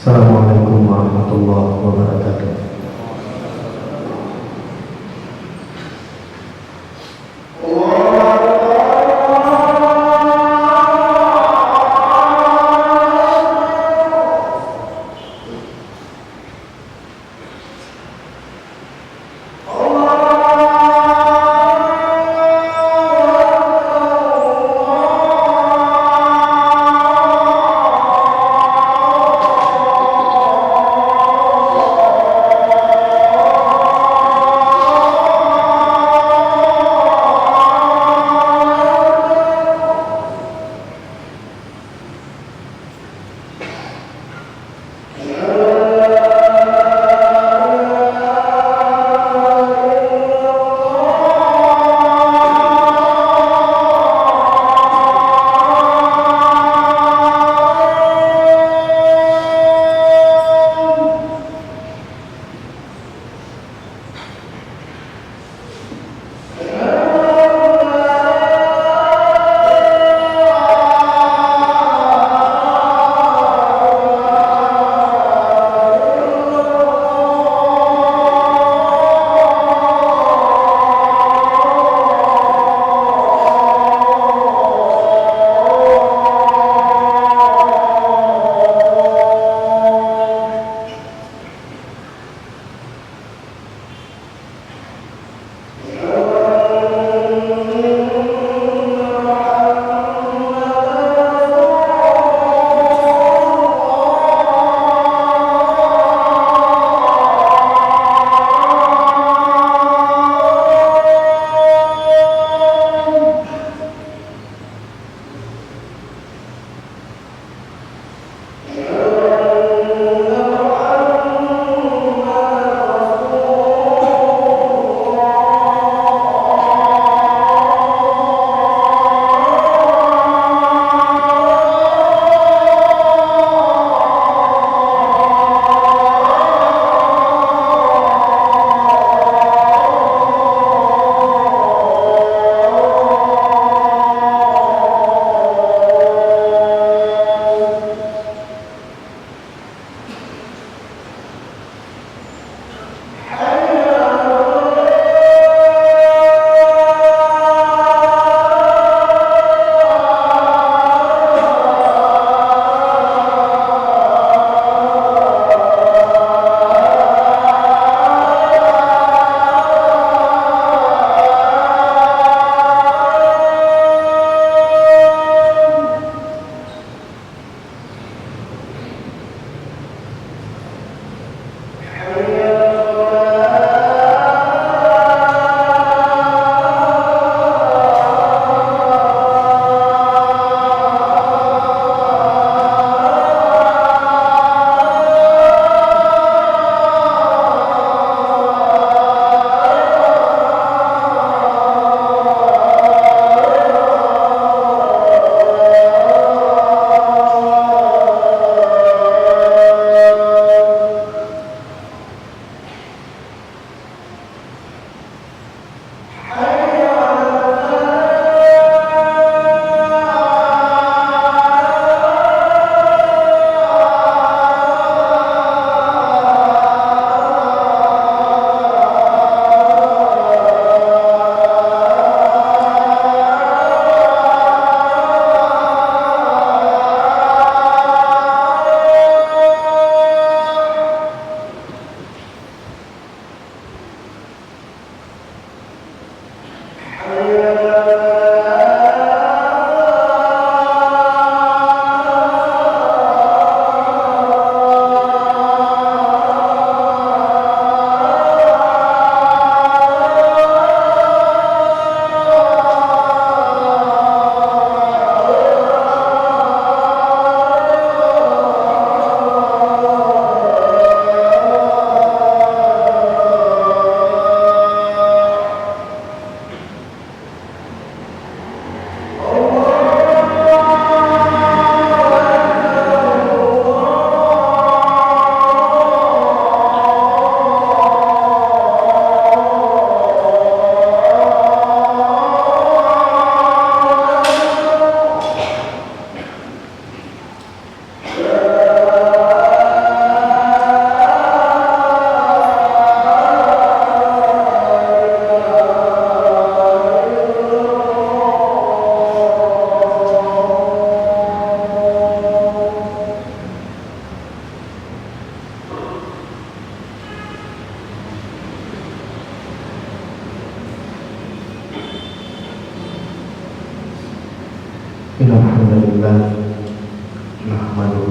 Assalamualaikum warahmatullahi wabarakatuh.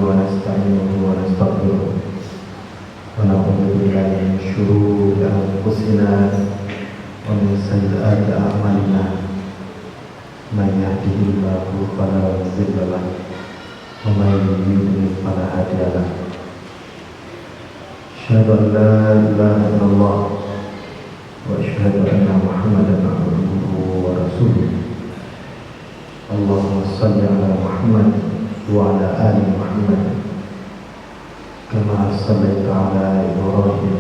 ونستعينه ونستغفره ونعوذ بالله من شرور أنفسنا ومن سيئات أعمالنا من يهده الله فلا مضل له ومن يضلل فلا هادي له أشهد أن لا إله إلا الله وأشهد أن محمدا عبده ورسوله اللهم صل على محمد وعلى آل محمد كما صليت على إبراهيم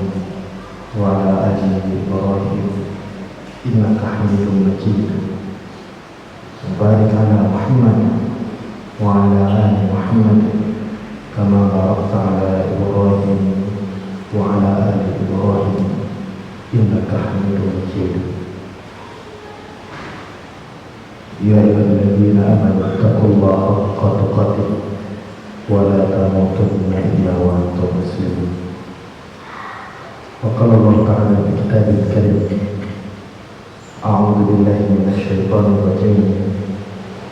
وعلى آل إبراهيم إنك حميد مجيد وبارك على محمد وعلى آل محمد كما باركت على إبراهيم وعلى آل إبراهيم إنك حميد مجيد يا أيها الذين آمنوا اتقوا الله حق تقاته ولا تموتن إلا وأنتم مسلمون وقال الله تعالى في كتابه الكريم أعوذ بالله من الشيطان الرجيم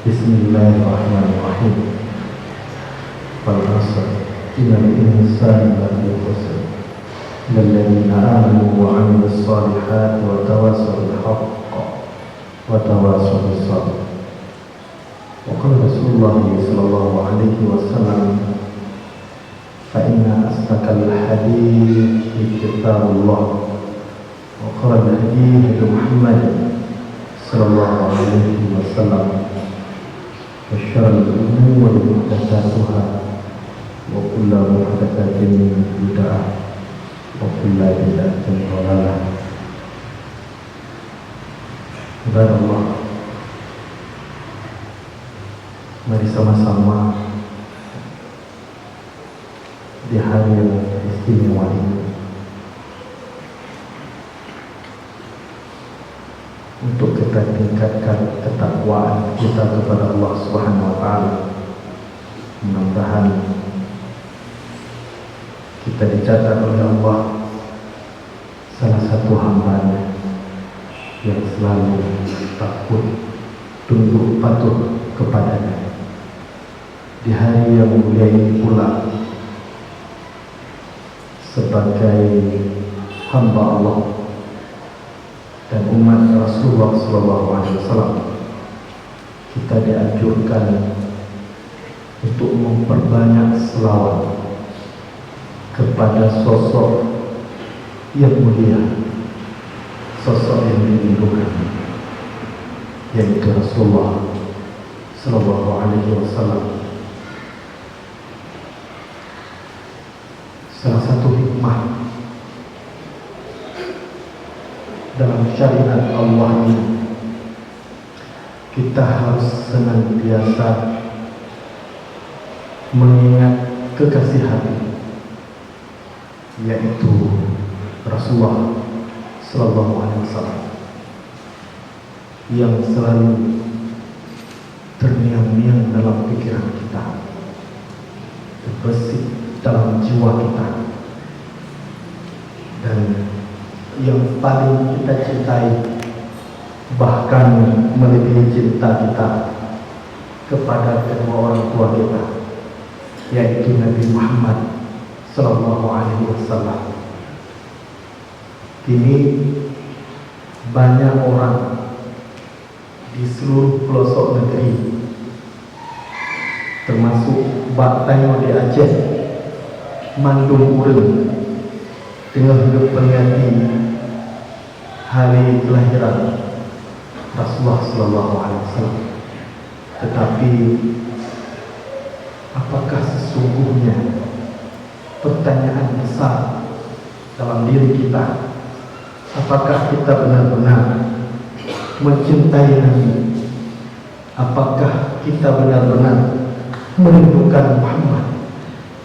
بسم الله الرحمن الرحيم والعصر إن الإنسان لفي خسر إلا الذين آمنوا وعملوا الصالحات وتواصوا بالحق وتواصوا بالصبر وقال رسول الله صلى الله عليه وسلم فإن أصدق الحديث كتاب الله وقال الهدي محمد صلى الله عليه وسلم وشر الأمور محدثاتها وكل محدثة بدعة وكل بدعة ضلالة. Saudara Allah, mari sama-sama di hari yang istimewa ini untuk kita tingkatkan ketakwaan kita kepada Allah Subhanahu wa Ta'ala. Mudah-mudahan kita dicatat oleh Allah salah satu hamba-Nya yang selalu takut, tunduk patuh kepadanya. Di hari yang mulia ini pula, sebagai hamba Allah dan umat Rasulullah SAW, kita dianjurkan untuk memperbanyak selawat kepada sosok yang mulia, sosok yang dilindungi, yaitu Rasulullah Sallallahu Alaihi Wasallam. Salah satu hikmah dalam syariat Allah ini, kita harus senantiasa mengingat kekasih hati, yaitu Rasulullah Sallallahu Alaihi Wasallam, yang selalu terngiang-ngiang dalam pikiran kita, terbesit dalam jiwa kita, dan yang paling kita cintai, bahkan melebihi cinta kita kepada kedua orang tua kita, yaitu Nabi Muhammad Sallallahu Alaihi Wasallam. Kini banyak orang di seluruh pelosok negeri, termasuk Baktayo di Aceh, Mandung Ureng, tengah hidup peringati hari kelahiran Rasulullah Sallallahu Alaihi Wasallam. Tetapi apakah sesungguhnya, pertanyaan besar dalam diri kita, apakah kita benar-benar mencintai Nabi? Apakah kita benar-benar merindukan Muhammad?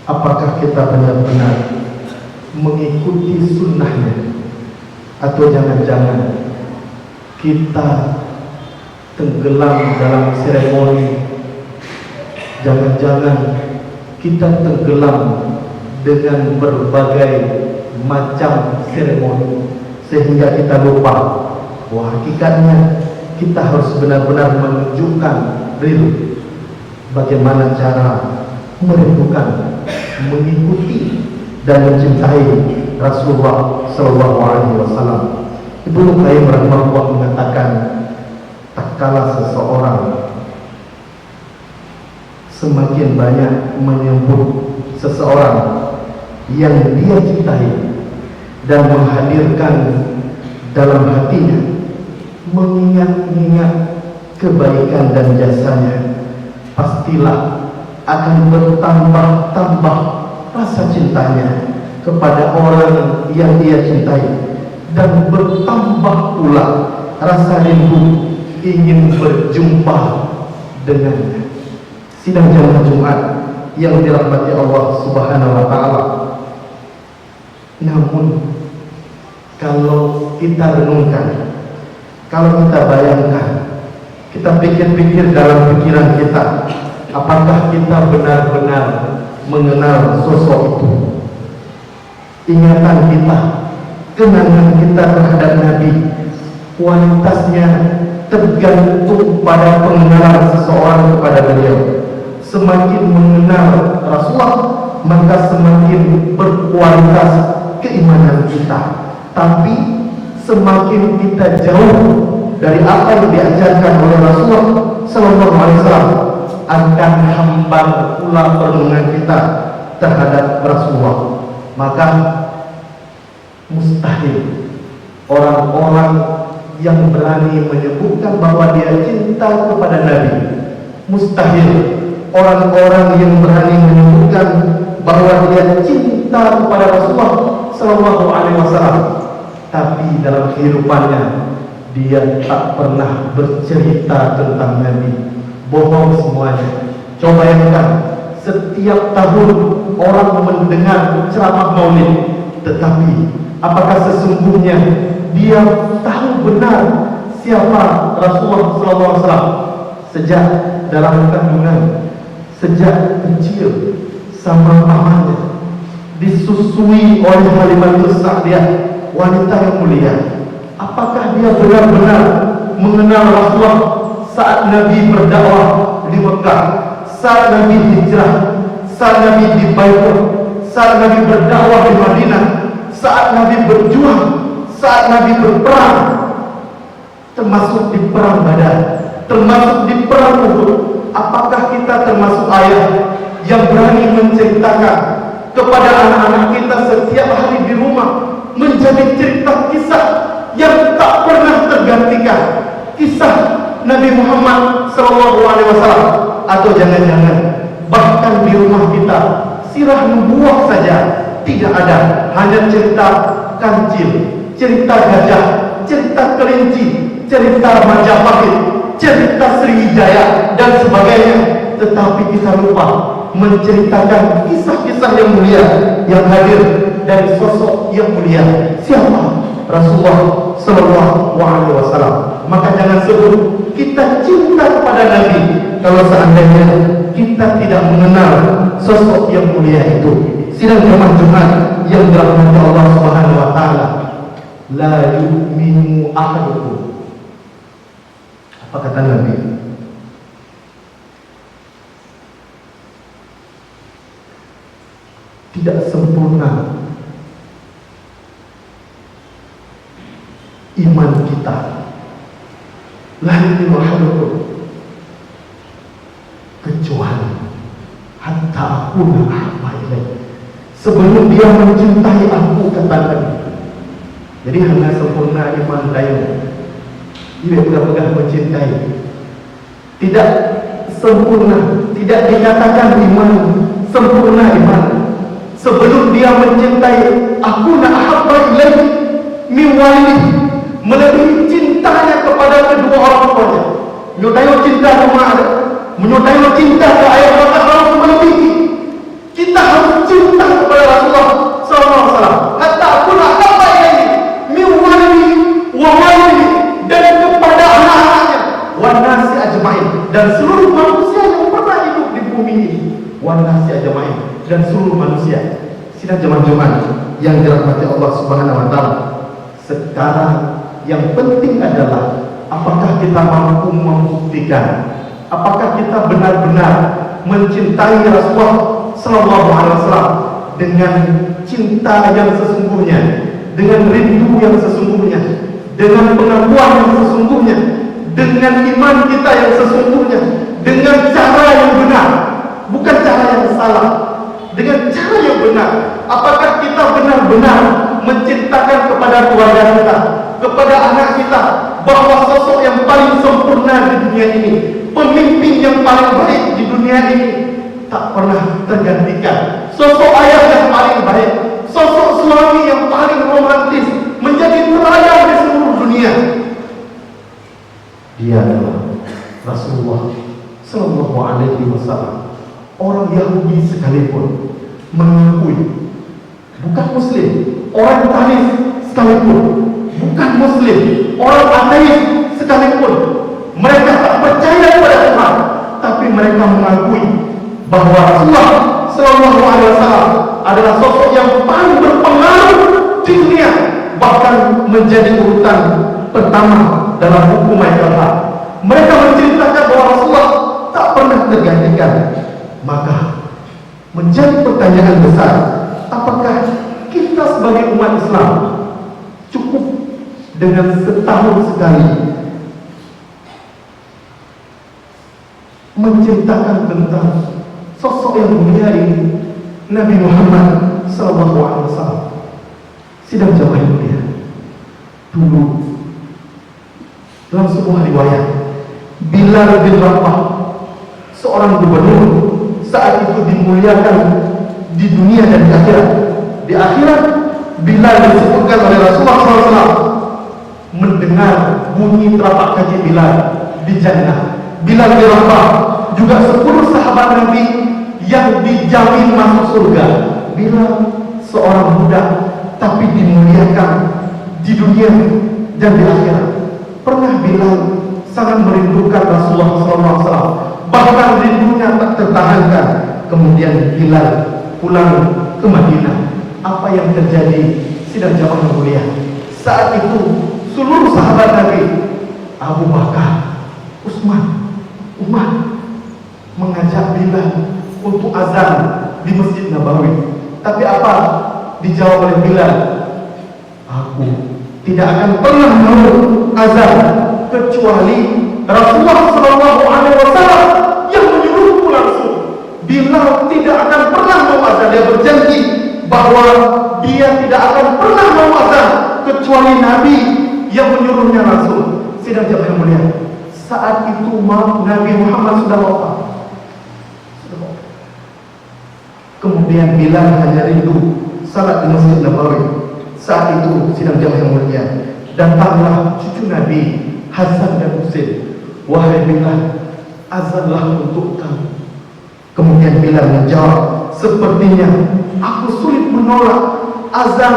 Apakah kita benar-benar mengikuti sunnahnya? Atau jangan-jangan kita tenggelam dalam seremoni, jangan-jangan kita tenggelam dengan berbagai macam seremoni, sehingga kita lupa bahwa hakikatnya kita harus benar-benar menunjukkan real bagaimana cara merindukan, mengikuti dan mencintai Rasulullah Shallallahu Alaihi Wasallam. Ibnu Qayyim rahimahullah mengatakan, tatkala seseorang semakin banyak menyebut seseorang yang dia cintai dan menghadirkan dalam hatinya, mengingat-ingat kebaikan dan jasanya, pastilah akan bertambah-tambah rasa cintanya kepada orang yang dia cintai, dan bertambah pula rasa rindu ingin berjumpa dengannya. Sidang jamaah Jumat yang dirahmati Allah Subhanahu wa taala. Namun kalau kita renungkan, kalau kita bayangkan, kita pikir-pikir dalam pikiran kita, apakah kita benar-benar mengenal sosok itu? Ingatan kita, kenangan kita terhadap Nabi, kualitasnya tergantung pada pengenalan seseorang kepada beliau. Semakin mengenal Rasulullah, maka semakin berkualitas keimanan kita. Tapi semakin kita jauh dari apa yang diajarkan oleh Rasulullah Sallallahu Alaihi Wasallam, akan hambar pula perenungan kita terhadap Rasulullah. Maka mustahil orang-orang yang berani menyebutkan bahwa dia cinta kepada Nabi, mustahil orang-orang yang berani menyebutkan bahwa dia cinta kepada Rasulullah Sallallahu Alaihi Wasallam, tapi dalam kehidupannya dia tak pernah bercerita tentang Nabi. Bohong semuanya. Coba bayangkan, setiap tahun orang mendengar ceramah Maulid, tetapi apakah sesungguhnya dia tahu benar siapa Rasulullah SAW? Sejak dalam kandungan, sejak kecil sama pamannya, disusui oleh Halimatus Sa'diyah, wanita yang mulia. Apakah dia benar-benar mengenal Rasulullah saat Nabi berdakwah di Mekah, saat Nabi hijrah, saat Nabi di Baitur, saat Nabi berdakwah di Madinah, saat Nabi berjuang, saat Nabi berperang, termasuk di perang Badar, termasuk di perang Uhud? Apakah kita termasuk ayah yang berani menceritakan kepada anak-anak kita setiap hari di rumah, menjadi cerita kisah yang tak pernah tergantikan, kisah Nabi Muhammad SAW? Atau jangan-jangan bahkan di rumah kita sirah nubuwah saja tidak ada, hanya cerita kancil, cerita gajah, cerita kelinci, cerita Majapahit, cerita Sriwijaya dan sebagainya. Tetapi kita lupa menceritakan kisah-kisah yang mulia yang hadir dari sosok yang mulia. Siapa? Rasulullah Sallallahu Alaihi Wasallam. Maka jangan sebut kita cinta kepada Nabi kalau seandainya kita tidak mengenal sosok yang mulia itu. Sidang jamaah Jumat yang dirahmati Allah Subhanahu wa taala, la yu'minu ahadukum. Apa kata Nabi? Tidak sempurna iman kita. La yu'minu ahadukum kecuali hatta akuna ahabba ilaihi, sebelum dia mencintai aku, kata Nabi. Jadi hanya sempurna iman dayu, dia benar-benar mencintai. Tidak sempurna, tidak dikatakan iman sempurna iman sebelum dia mencintai aku na ahabba ilaihi min walidihi, melebihi cintanya kepada kedua orang tuanya. Menyutai cinta rumah ada, menyutai cinta ke ayah bapa harus melebihi. Kita harus cinta kepada Rasulullah SAW. Hatta aku na ahabba ilaihi min walidihi wa walidihi, dan kepada anak-anaknya, wan nasi ajmain, dan seluruh manusia yang pernah hidup di bumi ini. Wan nasi ajmain, dan seluruh manusia. Sidang jemaah Jumat yang dirahmati Allah Subhanahu wa taala. Sekarang yang penting adalah apakah kita mampu membuktikan, apakah kita benar-benar mencintai Rasulullah Sallallahu Alaihi Wasallam dengan cinta yang sesungguhnya, dengan rindu yang sesungguhnya, dengan pengakuan yang sesungguhnya, dengan iman kita yang sesungguhnya, dengan cara yang benar, bukan cara yang salah, dengan cara yang benar. Apakah kita benar-benar menciptakan kepada keluarga kita, kepada anak kita, bahwa sosok yang paling sempurna di dunia ini, pemimpin yang paling baik di dunia ini, tak pernah tergantikan. Sosok ayah yang paling baik, sosok suami yang paling romantis, menjadi teladan di seluruh dunia. Dia adalah Rasulullah Sallallahu Alaihi Wasallam. Orang Yahudi sekalipun mengakui, bukan Muslim. Orang Tanis sekalipun, bukan Muslim. Orang ateis sekalipun, mereka tak percaya kepada Tuhan, tapi mereka mengakui bahwa Rasulullah Sallallahu Alaihi Wasallam adalah sosok yang paling berpengaruh di dunia, bahkan menjadi urutan pertama dalam hukum agama. Mereka menceritakan bahwa Rasulullah tak pernah tergantikan. Maka menjadi pertanyaan besar, apakah kita sebagai umat Islam cukup dengan setahun sekali menceritakan tentang sosok yang mulia ini, Nabi Muhammad Sallallahu Alaihi Wasallam? Sidang jamaah yang mulia, dulu dalam sebuah riwayat, Bilal bin Rabah, seorang gubernur, saat itu dimuliakan di dunia dan di akhirat. Di akhirat, Bilal disebutkan oleh Rasulullah SAW mendengar bunyi telapak kaki Bilal di jannah. Bilal bin Rabah juga 10 sahabat Nabi yang dijamin masuk surga. Bilal seorang budak, tapi dimuliakan di dunia dan di akhirat. Pernah Bilal sangat merindukan Rasulullah SAW, bahkan rindunya tak tertahankan. Kemudian Bilal pulang ke Madinah. Apa yang terjadi? Sidang jamaah yang mulia, saat itu seluruh sahabat Nabi, Abu Bakar, Utsman, Umar, mengajak Bilal untuk azan di Masjid Nabawi. Tapi apa dijawab oleh Bilal? Aku tidak akan pernah mau azan kecuali Rasulullah Sallallahu Alaihi Wasallam yang menyuruhku langsung. Bilal tidak akan pernah mau azan. Dia berjanji bahwa dia tidak akan pernah mau azan kecuali Nabi yang menyuruhnya langsung. Sidang jamaah yang mulia, saat itu Nabi Muhammad sudah wafat. Kemudian Bilal hanya rindu salat di Masjid Nabawi. Saat itu sidang jamaah yang mulia, datanglah cucu Nabi Hasan dan Husain. Wahai Bilal, azanlah untuk kamu. Kemudian Bilal menjawab, sepertinya aku sulit menolak azan,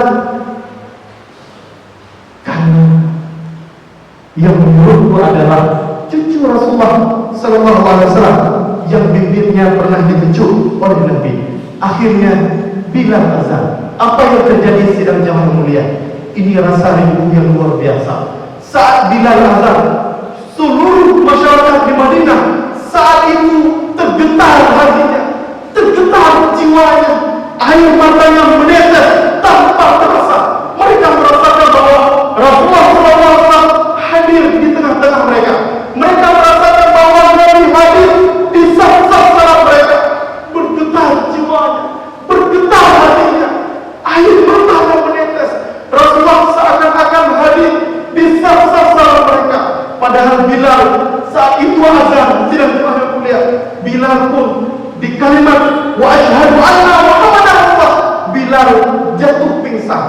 karena yang menyuruhku adalah cucu Rasulullah Sallallahu Alaihi Wasallam yang bibirnya pernah dipecut oleh Nabi. Akhirnya Bilal azan. Apa yang terjadi sidang jamaah yang mulia? Ini rasa rindu yang luar biasa. Saat Bilal azan, seluruh masyarakat di Madinah saat itu tergetar hatinya, tergetar jiwanya, air matanya menetes tanpa terasa. Mereka merasakan bahwa Rasulullah SAW hadir di tengah-tengah mereka. Mereka merasakan bahwa Nabi hadir di saf-saf salat mereka. Bergetar jiwanya, bergetar hatinya, air matanya menetes. Rasulullah seakan-akan hadir di saf-saf salat mereka. Padahal Bilal saat itu azan, tidak pernah kuliah. Bilal pun di kalimat wa asyhadu anna Muhammadar Rasulullah, Bilal jatuh pingsan.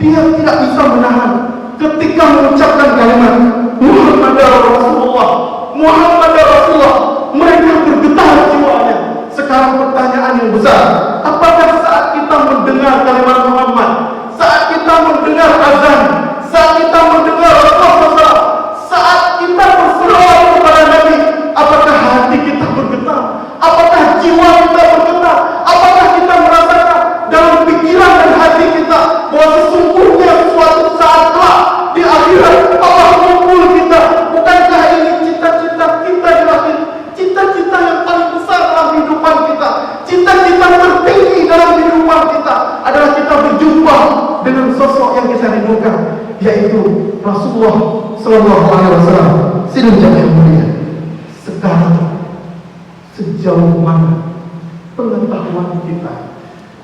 Dia tidak bisa menahan ketika mengucapkan kalimat Muhammadar Rasulullah, Muhammadar Rasulullah. Mereka bergetar jiwanya. Sekarang pertanyaan yang besar, apakah saat kita mendengar kalimat Muhammad, saat kita mendengar azan, saat kita mendengar Rasulullah, saat kita berselawat kepada Nabi, apakah hati kita bergetar? Apakah jiwa kita bergetar? Apakah kita merasakan dalam pikiran dan hati kita bahwa sesungguhnya suatu saat kelak di akhirat Allah mengumpul kita? Bukankah ini cita-cita kita di akhir? Cita-cita Rasulullah Sallallahu Alaihi Wasallam. Sidang jamaah yang mulia, sekarang sejauh mana pengetahuan kita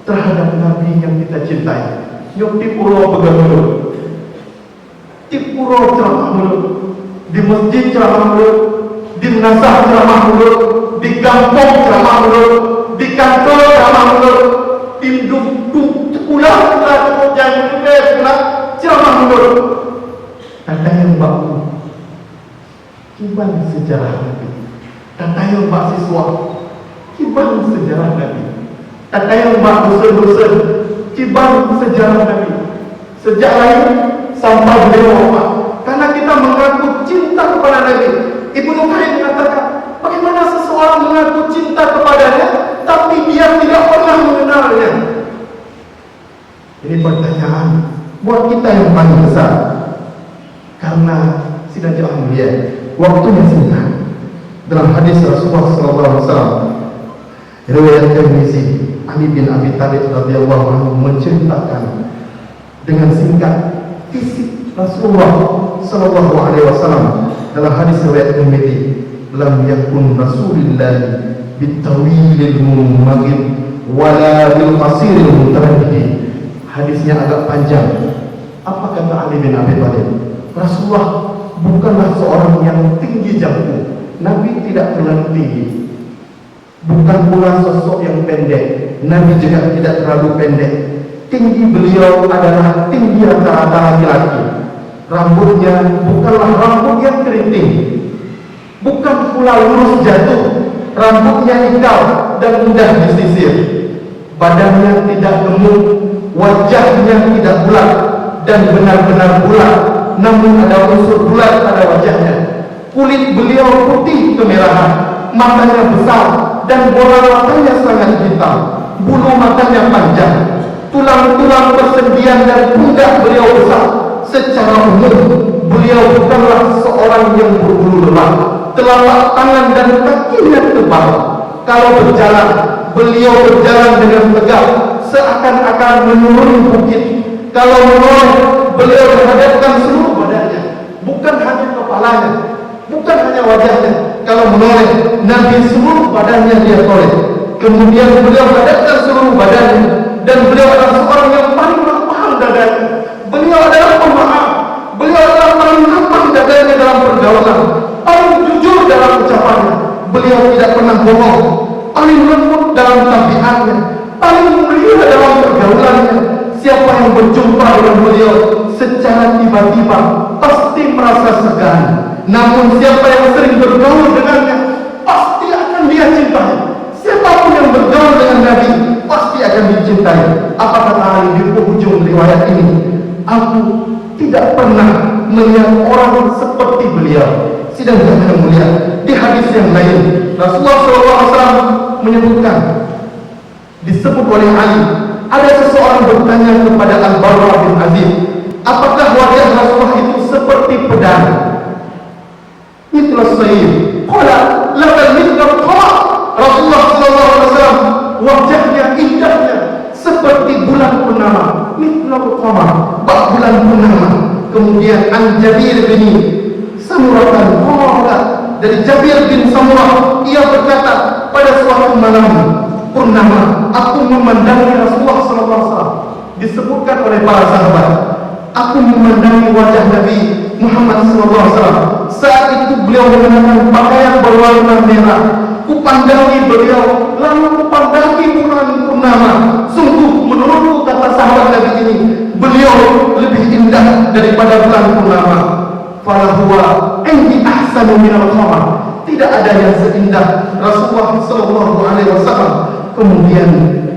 terhadap Nabi yang kita cintai? Nyok di pulau pegang mulut, di pulau ceramah mulut, di masjid ceramah mulut, di nasah ceramah mulut, di kampung ceramah mulut, di kantor ceramah mulut, di pulau yang juga ceramah mulut. Kata yang baku, gimana sejarah Nabi? Kata yang bak siswa, gimana sejarah Nabi? Kata yang bak dosen-dosen, gimana sejarah Nabi? Sejak lahir sampai beliau wafat. Karena kita mengaku cinta kepada Nabi. Ibnu Qayyim mengatakan, bagaimana seseorang mengaku cinta kepadanya, tapi dia tidak pernah mengenalnya? Ini pertanyaan buat kita yang paling besar. Karena sidang jamaah mulia, waktunya singkat. Dalam hadis Rasulullah SAW, riwayat Tirmizi, Ali bin Abi Thalib radhiyallahu anhu menceritakan dengan singkat fisik Rasulullah Sallallahu Alaihi Wasallam dalam hadis riwayat Tirmizi, lam yakun Rasulullah bitawilil mumaghib wala bil qasiril mutaraddid. Hadisnya agak panjang. Apa kata Ali bin Abi Thalib? Rasulullah bukanlah seorang yang tinggi jangkung. Nabi tidak terlalu tinggi. Bukan pula sosok yang pendek. Nabi juga tidak terlalu pendek. Tinggi beliau adalah tinggi rata-rata laki-laki. Rambutnya bukanlah rambut yang keriting, bukan pula lurus jatuh. Rambutnya ikal dan mudah disisir. Badannya tidak gemuk, wajahnya tidak bulat dan benar-benar bulat, namun ada unsur bulat pada wajahnya. Kulit beliau putih kemerahan, matanya besar dan bola matanya sangat hitam, bulu matanya panjang, tulang-tulang persendian dan pundak beliau besar. Secara umum beliau bukanlah seorang yang berbulu lebat. Telapak tangan dan kakinya tebal. Kalau berjalan, beliau berjalan dengan tegak, seakan-akan menuruni bukit. Kalau menoleh, beliau menghadapkan seluruh badannya, bukan hanya kepalanya, bukan hanya wajahnya. Kalau menoleh, Nabi seluruh badannya dia toleh. Kemudian beliau menghadapkan seluruh badannya, dan beliau adalah seorang yang paling lapang dadanya. Beliau adalah pemaaf. Beliau adalah paling lapang dadanya dalam pergaulan, paling jujur dalam ucapannya. Beliau tidak pernah bohong, paling lembut dalam tabiatnya, paling mulia dalam pergaulannya. Siapa yang berjumpa dengan beliau secara tiba-tiba pasti merasa segan. Namun siapa yang sering bergaul dengannya pasti akan dia cintai. Siapapun yang bergaul dengan Nabi pasti akan dicintai. Apa kata Ali di ujung riwayat ini? Aku tidak pernah melihat orang seperti beliau. Sidang jamaah yang mulia, di hadis yang lain Rasulullah SAW menyebutkan, disebut oleh Ali, ada seseorang bertanya kepada Al-Barra bin Azib, apakah wajah Rasulullah itu seperti pedang? Itulah sayyid. Qala lakal mithqal qamar. Rasulullah SAW wajahnya, indahnya seperti bulan purnama. Mithqal qamar, bak bulan purnama. Kemudian An Jabir bin Samuratan qala, dari Jabir bin Samurah, ia berkata, pada suatu malam purnama aku memandangi Rasulullah SAW. Disebutkan oleh para sahabat, aku memandangi wajah Nabi Muhammad SAW. Saat itu beliau mengenakan pakaian berwarna merah. Kupandangi beliau, lalu kupandangi bulan purnama. Sungguh menurutku, kata sahabat Nabi ini, beliau lebih indah daripada bulan purnama. Falahuwa indi ahsanu minal qamar. Tidak ada yang seindah Rasulullah Sallallahu Alaihi Wasallam. Kemudian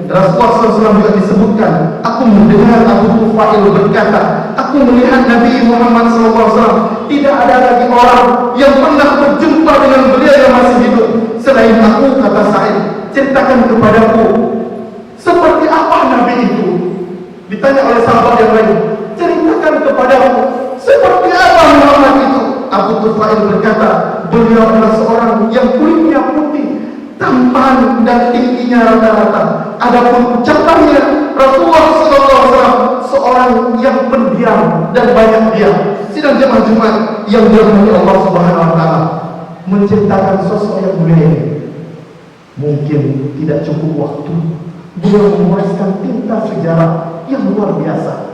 Rasulullah SAW juga disebutkan, aku mendengar Abu Tufail berkata, aku melihat Nabi Muhammad SAW. Tidak ada lagi orang yang pernah berjumpa dengan beliau yang masih hidup selain aku, kata Sa'id. Ceritakan kepadaku, seperti apa Nabi itu? Ditanya oleh sahabat yang lain, ceritakan kepadaku, seperti apa Muhammad itu? Abu Tufail berkata, beliau adalah seorang yang kulitnya putih, tampan dan tingginya rata-rata. Adapun ucapannya, Rasulullah SAW seorang yang pendiam dan banyak diam. sidang jemaah Jumat yang dirahmati Allah Subhanahu wa taala, menciptakan sosok yang mulia ini. Mungkin tidak cukup waktu beliau menuliskan tinta sejarah yang luar biasa.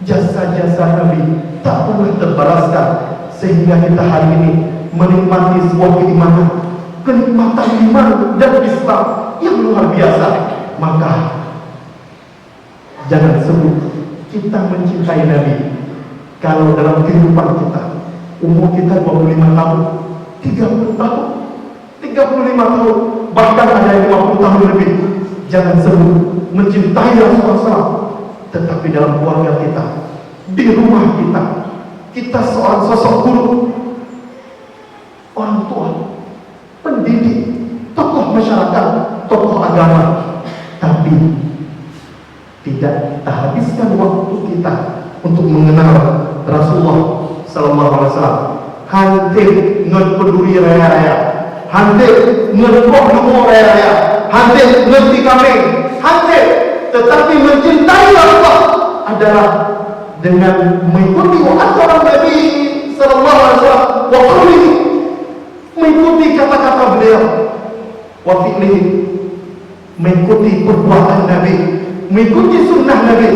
Jasa-jasa Nabi tak pernah terbalaskan, sehingga kita hari ini menikmati sebuah keimanan, kenikmatan iman dan Islam yang luar biasa. Maka jangan sebut kita mencintai Nabi kalau dalam kehidupan kita umur kita 25 tahun, 30 tahun, 35 tahun, bahkan ada yang 50 tahun lebih. Jangan sebut mencintai Rasulullah SAW, tetapi dalam keluarga kita, di rumah kita, kita seorang sosok guru, orang tua, pendidik, tokoh masyarakat, tokoh agama, tapi tidak kita habiskan waktu kita untuk mengenal Rasulullah Sallallahu Alaihi Wasallam. Hampir ngepeduli raya-raya, hampir ngepok nemu raya-raya, hampir ngerti kami, hampir, tetapi mencintai Rasulullah adalah dengan mengikuti aturan Nabi Sallallahu Alaihi Wasallam, wa qawlihi, mengikuti kata-kata beliau, wa fi'lihi, mengikuti perbuatan Nabi, mengikuti sunnah Nabi,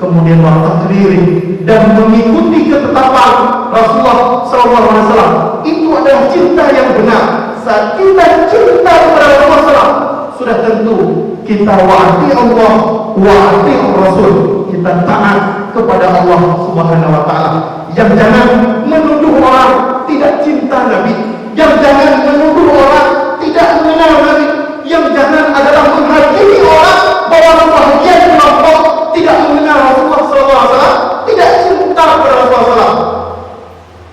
kemudian wa taqriri, dan mengikuti ketetapan Rasulullah Sallallahu Alaihi Wasallam. Itu adalah cinta yang benar. Saat kita cinta kepada Rasulullah SAW, sudah tentu kita wa'ati Allah, wa'ati Rasul, kita taat kepada Allah Subhanahu wa taala. Yang jangan menuduh orang tidak cinta Nabi, yang jangan menuduh orang tidak mengenal Nabi, yang jangan adalah menghakimi orang bahwa sebahagian kelompok tidak mengenal Rasulullah SAW, tidak cinta kepada Rasulullah SAW.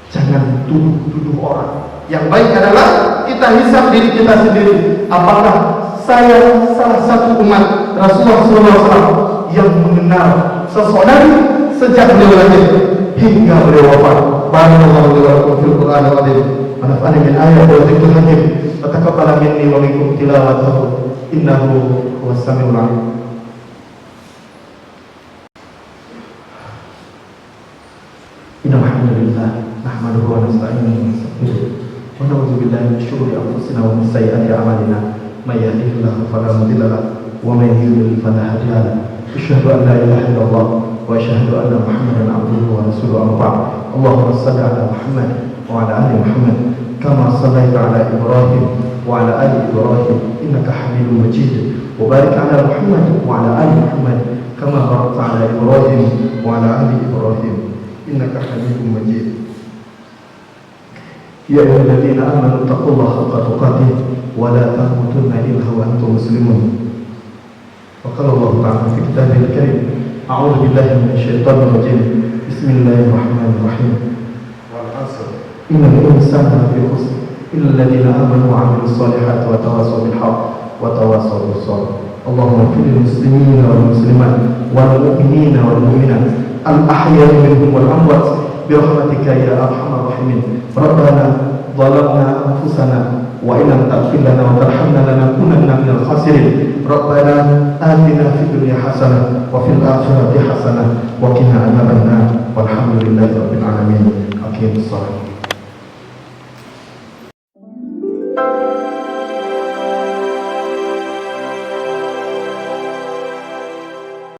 Jangan tuduh orang. Yang baik adalah kita hisab diri kita sendiri. Apakah saya salah satu umat Rasulullah SAW yang mengenal sosok Nabi sejak beliau lahir hingga beliau wafat? Barakallahu li wa lakum fil Qur'anil azim. Wa nafa'ani min ayati wa dzikril hakim. Wa taqabbal minni wa minkum tilawatahu. Innahu huwas samiul 'alim. Innal hamdalillah nahmaduhu wa nasta'inuhu wa nastaghfiruh. Wa na'udzu billahi min syururi anfusina wa min sayyiati a'malina. May yahdihillahu fala mudilla lahu wa may yudlil fala hadiya lahu. Asyhadu an la ilaha illallah wa asyhadu anna Muhammadan 'abduhu wa rasuluhu. Amma ba'd. Allahumma shalli 'ala Muhammad wa 'ala ali Muhammad kama shallaita 'ala Ibrahim wa 'ala ali Ibrahim innaka Hamidum Majid. Wa barik 'ala Muhammad wa 'ala ali Muhammad kama barakta 'ala Ibrahim wa 'ala ali Ibrahim innaka Hamidum Majid. Ya ayyuhalladzina amanu taqullaha haqqa tuqatih wa la tamutunna illa wa antum muslimun. Wa qala Allah ta'ala fi kitabil karim, a'udzu billahi minasyaitonir rajim. Bismillahirrahmanirrahim. Wal 'asr. Innal insana lafi khusr illa alladhina amanu wa 'amilus solihati wa tawassaw bil haqq wa tawassaw bis sabr. Allahumma ighfir lil muslimina wal muslimat wal mu'minina wal mu'minat al ahya'i minhum wal amwat برحمتك يا أرحم الراحمين. ربنا ظلمنا أنفسنا وإن لم تغفر لنا وترحمنا لنكونن من الخاسرين. ربنا آتنا في الدنيا حسنة وفي الآخرة حسنة وقنا عذاب النار والحمد لله رب العالمين. أقيموا الصلاة.